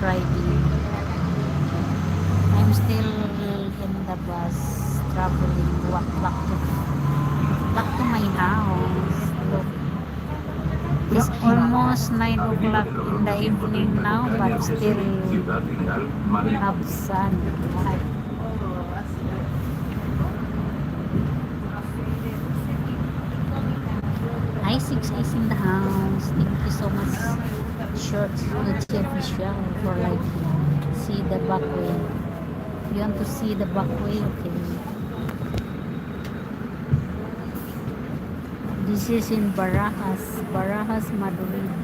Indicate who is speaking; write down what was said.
Speaker 1: driving. I'm still in the bus traveling back to my house. Look, it's almost 9 o'clock in the evening now, but still have sun. Hi, 6 is in the house. Thank you so much, Short Luchi Official, for like see the back way. You want to see the back way? Okay. This is in Barajas, Madrid.